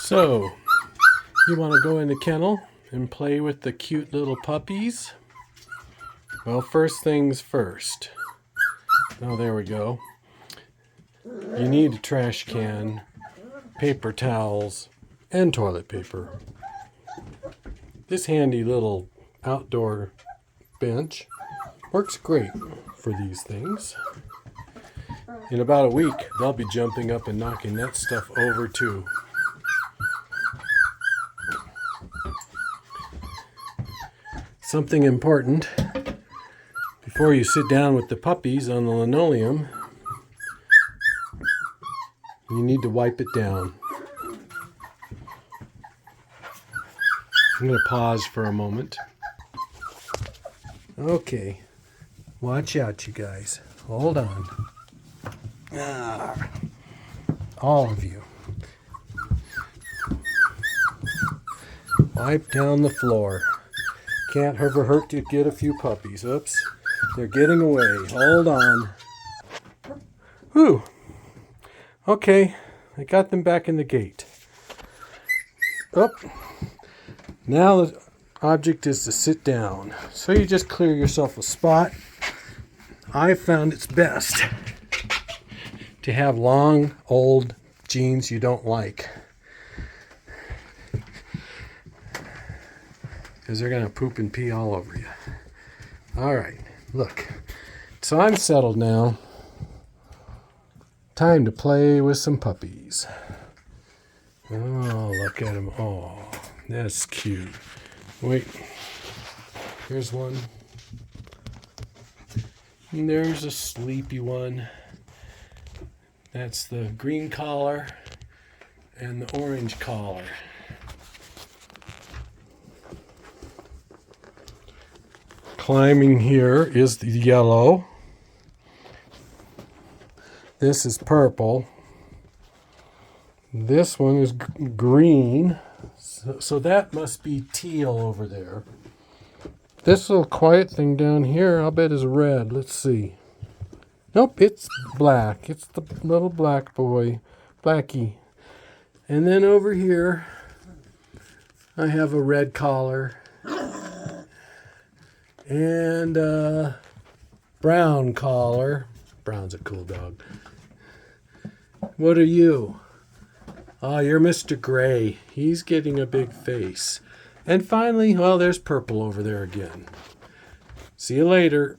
So, you want to go in the kennel and play with the cute little puppies? Well, first things first. Oh, there we go. You need a trash can, paper towels, and toilet paper. This handy little outdoor bench works great for these things. In about a week, they'll be jumping up and knocking that stuff over too. Something important, before you sit down with the puppies on the linoleum, you need to wipe it down. I'm going to pause for a moment. Okay, watch out, you guys. Hold on. All of you. Wipe down the floor. Can't ever hurt to get a few puppies. Oops, they're getting away. Hold on. Whew. Okay, I got them back in the gate. Oh, now the object is to sit down. So you just clear yourself a spot. I found it's best to have long, old jeans you don't like, because they're going to poop and pee all over you. All right, look. So I'm settled now. Time to play with some puppies. Oh, look at him. Oh, that's cute. Wait. Here's one. And there's a sleepy one. That's the green collar and the orange collar. Climbing here is the yellow. This is purple. This one is green. So that must be teal over there. This little quiet thing down here, I'll bet is red. Let's see. Nope, it's black. It's the little black boy. Blackie. And then over here, I have a red collar. And a brown collar. Brown's a cool dog. What are you? Oh, you're Mr. Gray. He's getting a big face. And finally, well, there's purple over there again. See you later.